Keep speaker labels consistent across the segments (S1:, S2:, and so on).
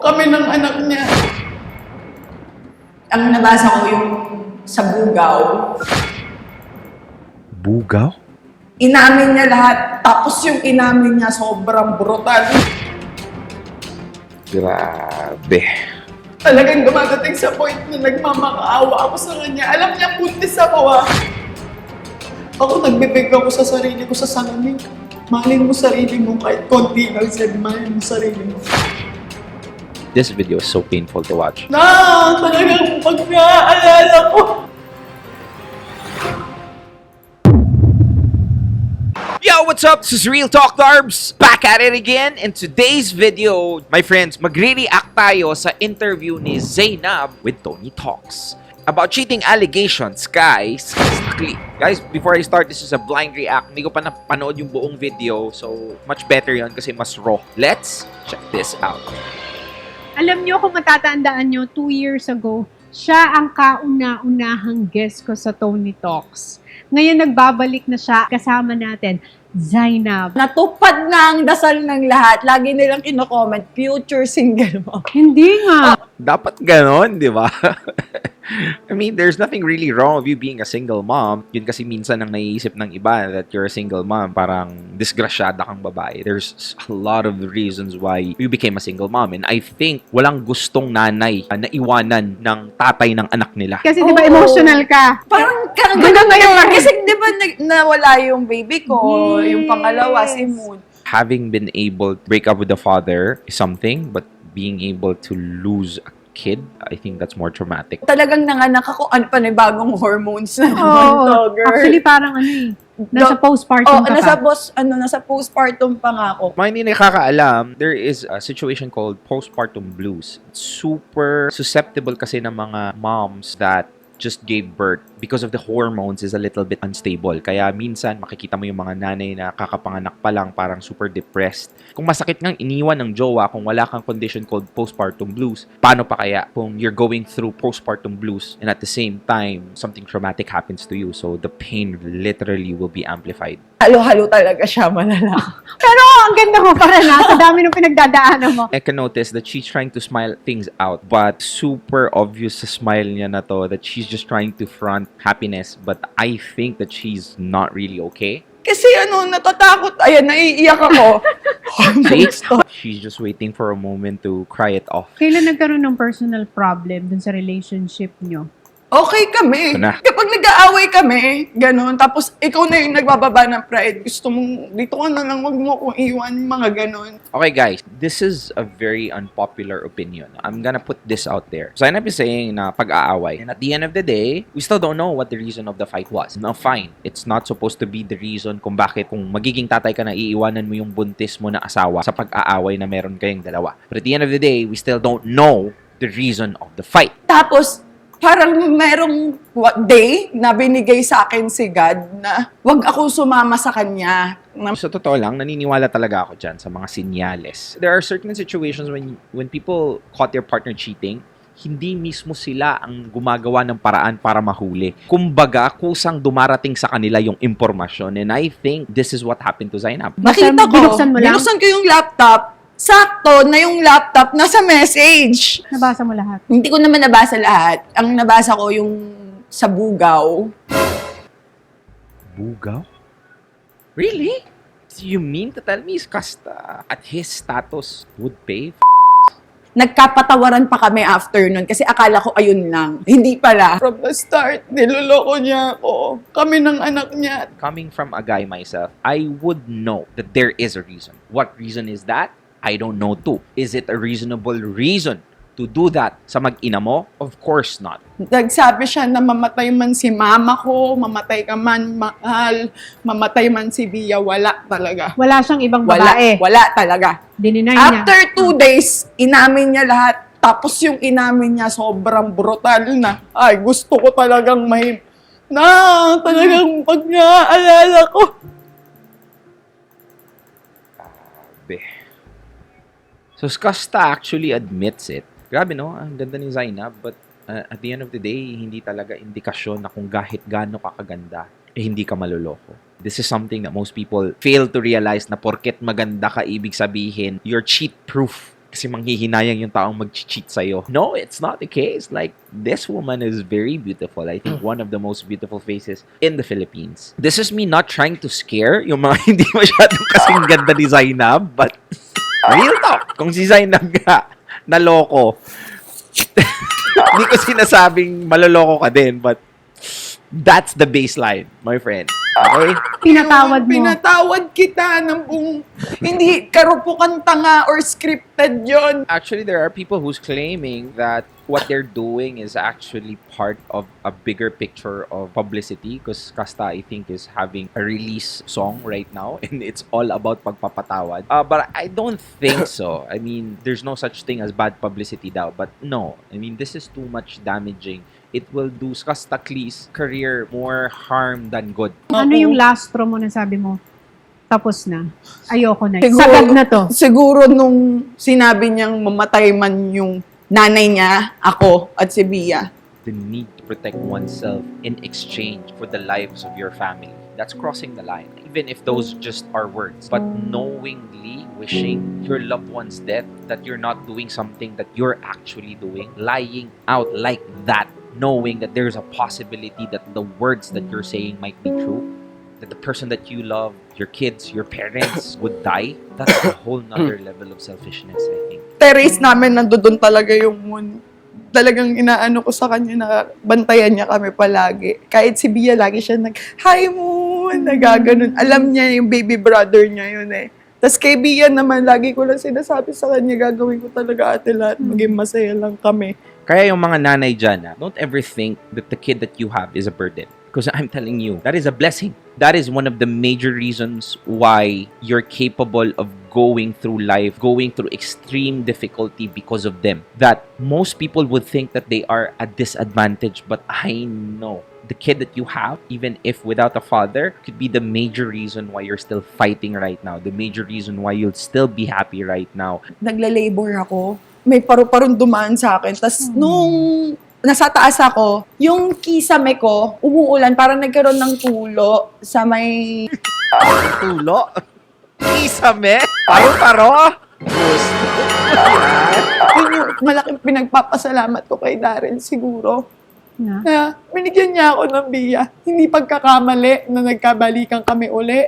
S1: kami ng anak niya. Ang nabasa ko yung sa Bugaw.
S2: Bugaw?
S1: Inamin niya lahat. Tapos yung inamin niya sobrang brutal.
S2: Grabe.
S1: Talagang dumadating sa point na nagmamakaawa ako sa kanya. Alam niya, buntis ako Ako nagbibig ako sa sarili ko sa salamin. Mahalin mo sarili mo kahit konti lang said, mahalin mo sarili mo.
S2: This video is so painful to watch.
S1: Talagang pag-aalala ko.
S2: Yo, what's up? This is Real Talk Darbs. Back at it again. In today's video, my friends, magre-react tayo sa interview ni Zainab with Tony Talks. About cheating allegations, guys. Guys, before I start, this is a blind react. Hindi ko pa napanood yung buong video. So, much better yon kasi mas raw. Let's check this out.
S3: Alam nyo, kung matatandaan nyo, 2 years ago, siya ang kauna-unahang guest ko sa Tony Talks. Ngayon, nagbabalik na siya. Kasama natin, Zainab.
S1: Natupad na ang dasal ng lahat. Lagi nilang kino-comment, future single mo.
S3: Hindi nga.
S2: Dapat ganon, di ba? I mean, there's nothing really wrong with you being a single mom. Yun kasi minsan ang naiisip ng iba that you're a single mom, parang disgrasyada kang babae. There's a lot of reasons why you became a single mom. And I think walang gustong nanay na iwanan ng tatay ng anak nila.
S3: Kasi di ba
S1: Oo.
S3: emotional ka?
S1: Parang
S3: Hanggang ngayon pa rin.
S1: Kasi di ba nawala yung baby ko, yung pangalawa, si Moon.
S2: Having been able to break up with the father is something, but being able to lose a kid, I think that's more traumatic.
S1: Talagang nanganak ako, panibagong hormones na naman
S3: Oo.
S1: to, girl.
S3: Actually, parang nasa postpartum ka
S1: nasa postpartum pa nga ako.
S2: Mga hindi nakakaalam, there is a situation called postpartum blues. It's super susceptible kasi ng mga moms that just gave birth because of the hormones is a little bit unstable. Kaya minsan makikita mo yung mga nanay na kakapanganak pa lang parang super depressed. Kung masakit ngang iniwan ng jowa kung wala kang condition called postpartum blues, paano pa kaya kung you're going through postpartum blues and at the same time something traumatic happens to you? So the pain literally will be amplified.
S1: Halo-halo talaga siya, malala.
S3: Pero ang ganda mo para na. Sa dami ng pinagdadaanan mo.
S2: I can notice that she's trying to smile things out, but super obvious sa smile niya na to that she's just trying to front happiness, but I think that she's not really okay.
S1: Kasi natatakot. Ayan, naiiyak ako.
S2: See? She's just waiting for a moment to cry it off.
S3: Kailan nagkaroon ng personal problem dun sa relationship nyo?
S1: Okay kami.
S2: Ito na.
S1: Kapag nag-aaway kami, ganun, tapos ikaw na yung nagbababa ng pride, gusto mong, dito ka na lang, wag mo akong iwan, mga ganun.
S2: Okay, guys, this is a very unpopular opinion. I'm gonna put this out there. So, I'm saying na pag-aaway. And at the end of the day, we still don't know what the reason of the fight was. Now, fine. It's not supposed to be the reason kung bakit kung magiging tatay ka na, iiwanan mo yung buntis mo na asawa sa pag-aaway na meron kayong dalawa. But at the end of the day, we still don't know the reason of the fight.
S1: Tapos, parang merong day na binigay sa akin si God na wag ako sumama sa kanya.
S2: Sa totoo lang, naniniwala talaga ako dyan sa mga sinyales. There are certain situations when people caught their partner cheating, hindi mismo sila ang gumagawa ng paraan para mahuli. Kumbaga, kusang dumarating sa kanila yung impormasyon. And I think this is what happened to Zainab.
S1: Nakita ko,
S3: Binuksan mo lang?
S1: binuksan ko yung laptop, sakto na yung laptop nasa message.
S3: Nabasa mo lahat?
S1: Hindi ko naman nabasa lahat. Ang nabasa ko yung sa Bugaw.
S2: Bugaw? Really? So you mean to tell me Kasta at his status would pay?
S1: Nagkapatawaran pa kami after nun kasi akala ko ayun lang. Hindi pala. From the start, niloloko niya ako. Kami ng anak niya.
S2: Coming from a guy myself, I would know that there is a reason. What reason is that? I don't know too. Is it a reasonable reason to do that sa mag-ina mo? Of course not.
S1: Nagsabi siya na mamatay man si mama ko, mamatay ka man, mahal, mamatay man si Bia, wala talaga.
S3: Wala siyang ibang
S1: Wala,
S3: babae.
S1: wala talaga.
S3: Dininay niya.
S1: After 2 days, inamin niya lahat. Tapos yung inamin niya sobrang brutal na. Ay, gusto ko talagang talagang pag-aalala ko.
S2: So, Skasta actually admits it. Grabe, no? Ang ganda ni Zainab. But at the end of the day, hindi talaga indikasyon na kung kahit gaano kakaganda, hindi ka maluloko. This is something that most people fail to realize na porket maganda ka, ibig sabihin, you're cheat-proof. kasi manghihinayang yung taong mag-cheat sa'yo. No, it's not the case. Like, this woman is very beautiful. I think one of the most beautiful faces in the Philippines. This is me not trying to scare yung mga hindi masyadong kasing ganda ni Zainab, but real talk, kung si Zainab nga naloko, hindi ko sinasabing maloloko ka din, but that's the baseline, my friend. Okay?
S3: Pinatawad mo.
S1: Pinatawad kita ng buong... Hindi karupukan tanga or scripted yon.
S2: Actually, there are people who's claiming that what they're doing is actually part of a bigger picture of publicity because Kasta, I think, is having a release song right now and it's all about pagpapatawad. But I don't think so. I mean, there's no such thing as bad publicity daw. But no, I mean, this is too much damaging. It will do Kasta Klee's career more harm than good.
S3: Ano yung last straw mo na sabi mo? Tapos na. Ayoko na.
S1: Siguro-
S3: Sagad na to.
S1: Siguro nung sinabi niyang mamatay man yung nanay niya, ako, at si Bia.
S2: The need to protect oneself in exchange for the lives of your family. That's crossing the line. Even if those just are words. But knowingly wishing your loved one's death, that you're not doing something that you're actually doing, lying out like that, knowing that there's a possibility that the words that you're saying might be true, that the person that you love, your kids, your parents would die, that's a whole nother level of selfishness, I think.
S1: Terrace namin, nandoon talaga yung moon. Talagang inaano ko sa kanya na bantayan niya kami palagi. Kahit si Bia, lagi siya hi moon, nagaganon. Alam niya yung baby brother niya yun eh. Tapos kay Bia naman, lagi ko lang sinasabi sa kanya, gagawin ko talaga ate lahat, maging masaya lang kami.
S2: Kaya yung mga nanay dyan, don't ever think that the kid that you have is a burden. Because I'm telling you, that is a blessing. That is one of the major reasons why you're capable of going through life, going through extreme difficulty because of them. That most people would think that they are a disadvantage, but I know the kid that you have, even if without a father, could be the major reason why you're still fighting right now. The major reason why you'll still be happy right now.
S1: Nagla-labor ako. May paru-parong dumaan sa akin. Tapos nung nasa taas ako, yung kisame ko, umuulan, parang nagkaroon ng tulo sa may...
S2: Tulo? Isame? Paro-paro? Gusto.
S1: Yun yung malaking pinagpapasalamat ko kay Darren siguro.
S3: Na?
S1: Na binigyan niya ako ng Bia. Hindi pagkakamali na nagkabalikan kami uli.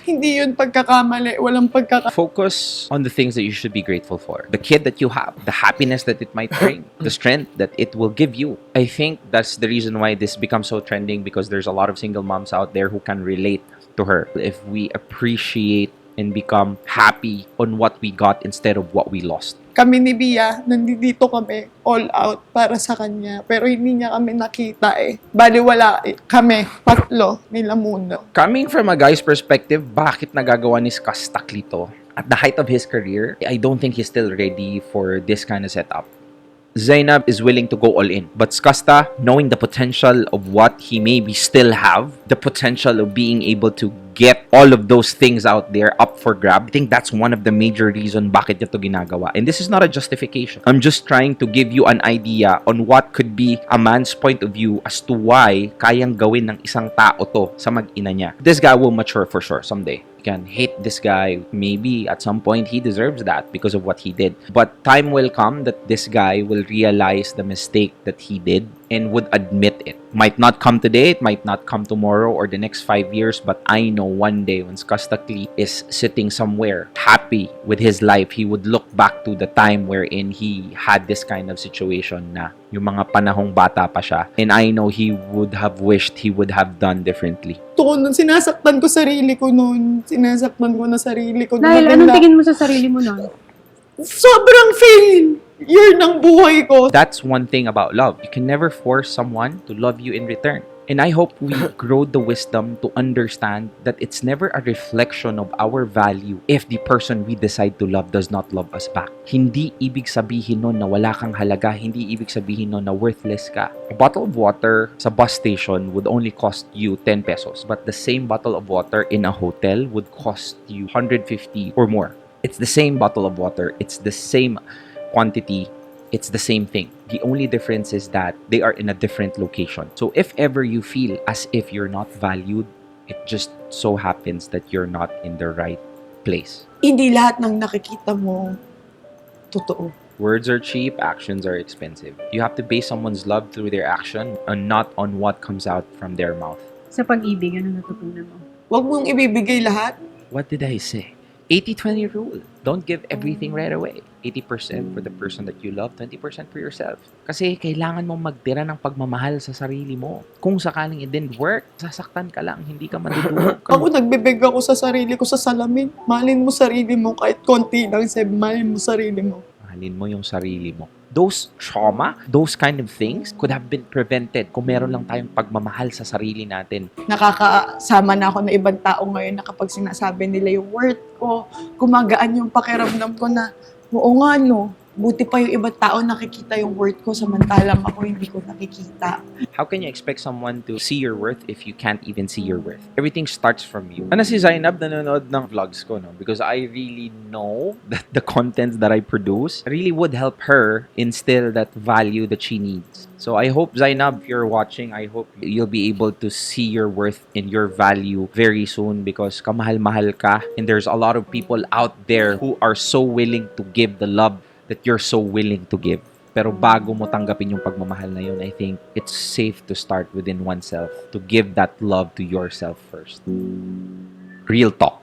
S1: Hindi yun pagkakamali. Walang pagkakamali.
S2: Focus on the things that you should be grateful for. The kid that you have, the happiness that it might bring, the strength that it will give you. I think that's the reason why this becomes so trending because there's a lot of single moms out there who can relate to her. If we appreciate and become happy on what we got instead of what we lost.
S1: Kami ni Bia, nandito kami all out para sa kanya. Pero hindi niya kami nakita eh. Bali wala kami, tatlo, nila muna.
S2: Coming from a guy's perspective, bakit nagagawa ni Kasta Klee to? At the height of his career, I don't think he's still ready for this kind of setup. Zainab is willing to go all in. But Kasta, knowing the potential of what he maybe still have, the potential of being able to get all of those things out there up for grab, I think that's one of the major reasons bakit niya to ginagawa. And this is not a justification. I'm just trying to give you an idea on what could be a man's point of view as to why kayang gawin ng isang tao to sa mag-ina niya. This guy will mature for sure someday. You can hate this guy. Maybe at some point he deserves that because of what he did. But time will come that this guy will realize the mistake that he did and would admit it. Might not come today, it might not come tomorrow or the next 5 years, but I know one day when Kasta Klee is sitting somewhere happy with his life, he would look back to the time wherein he had this kind of situation na yung mga panahong bata pa siya. And I know he would have wished he would have done differently.
S1: Nung sinasaktan ko sarili ko noon. Sinasaktan ko na sarili ko.
S3: Dahil anong tingin mo sa sarili mo nun?
S1: Sobrang fail. Year ng buhay ko.
S2: That's one thing about love. You can never force someone to love you in return. And I hope we grow the wisdom to understand that it's never a reflection of our value if the person we decide to love does not love us back. Hindi ibig sabihin nun na wala kang halaga. Hindi ibig sabihin nun na worthless ka. A bottle of water sa bus station would only cost you 10 pesos. But the same bottle of water in a hotel would cost you 150 or more. It's the same bottle of water. It's the same quantity. It's the same thing. The only difference is that they are in a different location. So if ever you feel as if you're not valued, it just so happens that you're not in the right place.
S1: Hindi lahat ng nakikita mo Totoo.
S2: Words are cheap, actions are expensive. You have to base someone's love through their action and not on what comes out from their mouth.
S3: Sa pag-ibig, ano natutunan mo?
S1: Huwag mong ibibigay lahat.
S2: What did I say? 80-20 rule. Don't give everything right away. 80% for the person that you love, 20% for yourself. Kasi kailangan mong magtira ng pagmamahal sa sarili mo. Kung sakaling it didn't work, sasaktan ka lang, hindi ka madudurog.
S1: Ako nagbibig ako sa sarili ko sa salamin. Mahalin mo sarili mo kahit konti lang. Mahalin mo sarili mo.
S2: Mahalin mo yung sarili mo. Those trauma, those kind of things could have been prevented kung meron lang tayong pagmamahal sa sarili natin.
S1: Nakakasama na ako na ibang tao ngayon na kapag sinasabi nila yung worth ko, gumagaan yung pakiramdam ko na, oo nga no, buti pa yung ibang tao nakikita yung worth ko samantalang ako hindi ko nakikita.
S2: How can you expect someone to see your worth if you can't even see your worth? Everything starts from you. Ano si Zainab nanonood ng vlogs ko, no? Because I really know that the content that I produce really would help her instill that value that she needs. So I hope, Zainab, if you're watching, I hope you'll be able to see your worth and your value very soon because kamahal-mahal ka and there's a lot of people out there who are so willing to give the love that you're so willing to give. Pero bago mo tanggapin yung pagmamahal na yun, I think it's safe to start within oneself to give that love to yourself first. Real talk.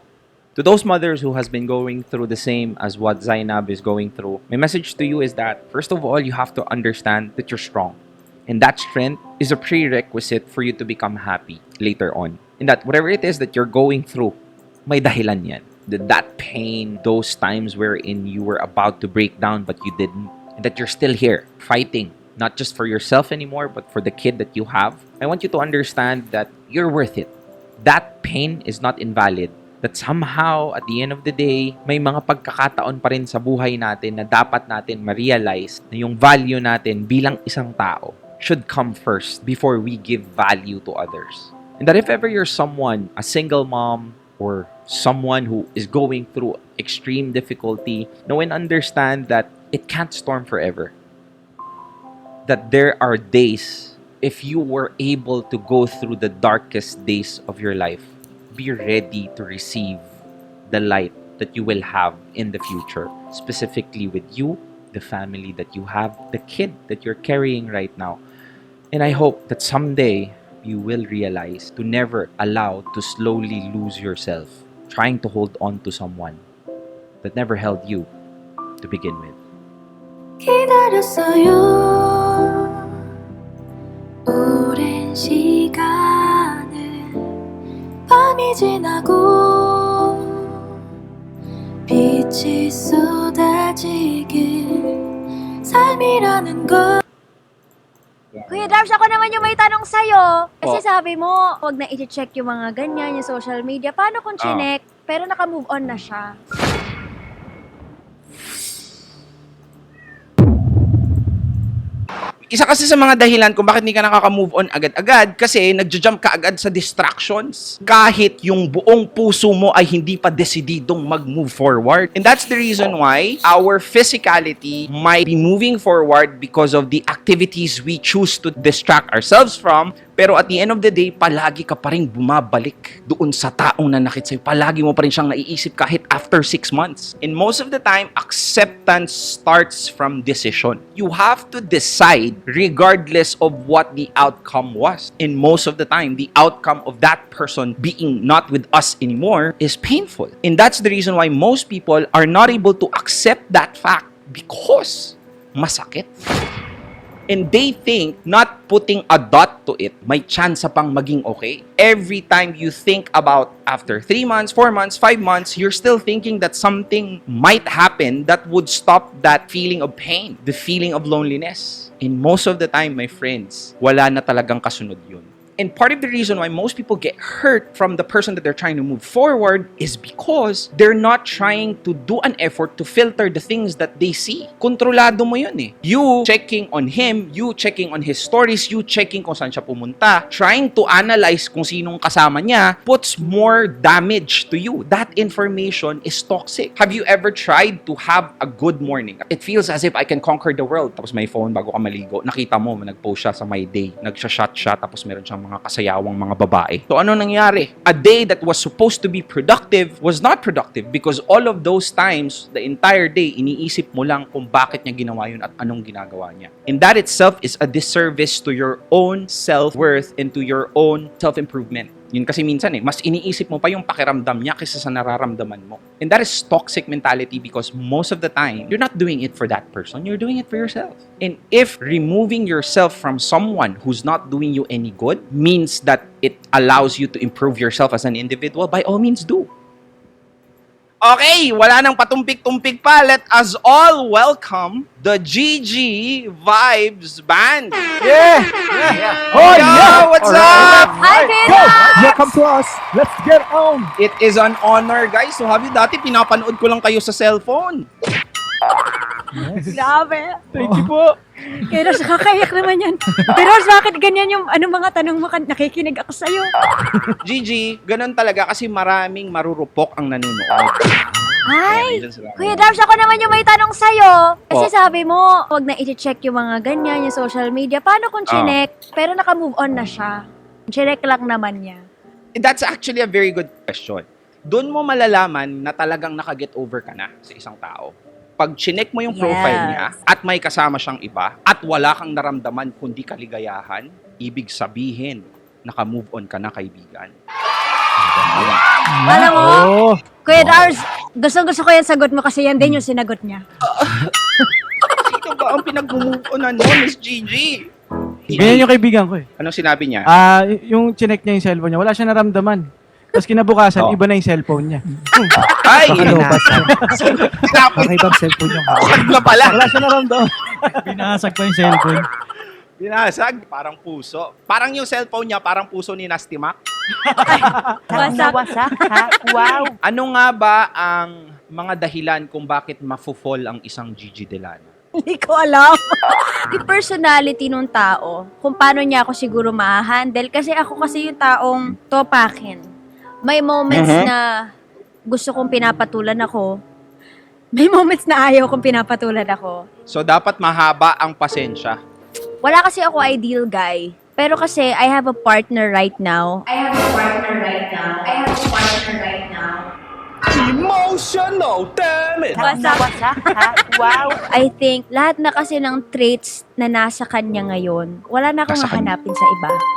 S2: To those mothers who has been going through the same as what Zainab is going through, my message to you is that, first of all, you have to understand that you're strong. And that strength is a prerequisite for you to become happy later on. And that whatever it is that you're going through, may dahilan yan. That pain, those times wherein you were about to break down but you didn't, and that you're still here fighting, not just for yourself anymore but for the kid that you have. I want you to understand that you're worth it. That pain is not invalid. That somehow, at the end of the day, may mga pagkakataon pa rin sa buhay natin na dapat natin ma-realize na yung value natin bilang isang tao should come first before we give value to others. And that if ever you're someone, a single mom, or someone who is going through extreme difficulty, know and understand that it can't storm forever. That there are days, if you were able to go through the darkest days of your life, be ready to receive the light that you will have in the future, specifically with you, the family that you have, the kid that you're carrying right now. And I hope that someday you will realize to never allow to slowly lose yourself trying to hold on to someone that never held you to begin with.
S4: 기다렸어요 오랜 시간을 밤이 지나고 빛이 쏟아지길 삶이라는 걸
S5: Kuya Darbs, ako naman yung may tanong sa'yo. Kasi
S2: Oh.
S5: sabi mo, huwag na i-check yung mga ganyan, yung social media. Paano kung chinek, pero naka-move on na siya?
S6: Isa kasi sa mga dahilan kung bakit hindi ka nakaka-move on agad-agad kasi nagja-jump ka agad sa distractions kahit yung buong puso mo ay hindi pa desididong mag-move forward. And that's the reason why our physicality might be moving forward because of the activities we choose to distract ourselves from. Pero at the end of the day, palagi ka pa rin bumabalik doon sa taong nanakit sa'yo. Palagi mo pa rin siyang naiisip kahit after 6 months. And most of the time, acceptance starts from decision. You have to decide regardless of what the outcome was. And most of the time, the outcome of that person being not with us anymore is painful. And that's the reason why most people are not able to accept that fact because masakit. And they think not putting a dot to it, may chance pang maging okay. Every time you think about after 3 months, 4 months, 5 months, you're still thinking that something might happen that would stop that feeling of pain, the feeling of loneliness. And most of the time, my friends, wala na talagang kasunod yun. And part of the reason why most people get hurt from the person that they're trying to move forward is because they're not trying to do an effort to filter the things that they see. Kontrolado mo yun eh. You checking on him, you checking on his stories, you checking kung saan siya pumunta, trying to analyze kung sinong kasama niya puts more damage to you. That information is toxic. Have you ever tried to have a good morning? It feels as if I can conquer the world. Tapos may phone bago ka maligo. Nakita mo, nag-post siya sa My Day. Nagsha-shot siya, tapos meron siyang mga kasayawang mga babae. So ano nangyari? A day that was supposed to be productive was not productive because all of those times, the entire day, iniisip mo lang kung bakit niya ginawa yun at anong ginagawa niya. And that itself is a disservice to your own self-worth and to your own self-improvement. Yun kasi minsan mas iniisip mo pa yung pakiramdam niya kaysa sa nararamdaman mo. And that is toxic mentality because most of the time, you're not doing it for that person, you're doing it for yourself. And if removing yourself from someone who's not doing you any good means that it allows you to improve yourself as an individual, by all means do. Okay, wala nang patumpik-tumpik pa. Let us all welcome the GG Vibes Band.
S7: Yeah!
S6: Oh, yeah! What's up?
S5: Hi,
S7: Go!
S5: Bella!
S7: Yeah, come to us. Let's get on.
S6: It is an honor, guys, to have you. Dati pinapanood ko lang kayo sa cellphone.
S5: Grabe.
S7: Thank you po.
S5: Kaya Ros, kakaiyak naman yan. Pero Ros, bakit ganyan yung mga tanong mo? Nakikinig ako sa'yo.
S6: GG, ganun talaga kasi maraming marurupok ang nanonood.
S5: Hi!
S6: Ayan, sila.
S5: Kuya Darbs, ako naman yung may tanong sa'yo. Kasi
S6: Po.
S5: sabi mo, huwag na i-check yung mga ganyan, yung social media. Paano kung chinek, pero naka-move on na siya? Chinek lang naman niya.
S6: That's actually a very good question. Doon mo malalaman na talagang nakaget over ka na sa isang tao. Pag chinek mo yung profile
S5: Yes.
S6: niya at may kasama siyang iba at wala kang naramdaman kundi kaligayahan, ibig sabihin, naka-move on ka na, kaibigan.
S5: Alam mo,
S7: Oh.
S5: Kuya Darbs, gusto ko yung sagot mo kasi yan din yung sinagot niya.
S6: Sino ba ang pinag-move onan mo, Miss Gigi?
S7: Ganyan yung kaibigan ko eh.
S6: Anong sinabi niya?
S7: Yung chinek niya yung cellphone niya, wala siya naramdaman. Tapos kinabukasan,
S6: Oh.
S7: iba na yung cellphone niya.
S6: Ay!
S7: Kakibang cellphone niya.
S6: Tinapos na pala.
S7: Wala siya naramdaman. Binasag pa yung cellphone.
S6: Binasag, parang puso. Parang yung cellphone niya, parang puso ni Nasty Mac.
S5: Wasak.
S8: Wow.
S6: Ano nga ba ang mga dahilan kung bakit mafo-fall ang isang Gigi Delano?
S5: Hindi ko alam. Yung personality nung tao, kung paano niya ako siguro ma-handle. Kasi ako kasi yung taong topakin. May moments na gusto kong pinapatulan ako. May moments na ayaw kong pinapatulan ako.
S6: So, dapat mahaba ang pasensya.
S5: Wala kasi ako ideal guy. Pero kasi, I have a partner right now.
S6: Emotional, damn it!
S8: Wasak, ha? Wow.
S5: I think, lahat na kasi ng traits na nasa kanya ngayon, wala na akong
S6: Nasa kanya.
S5: hahanapin sa iba.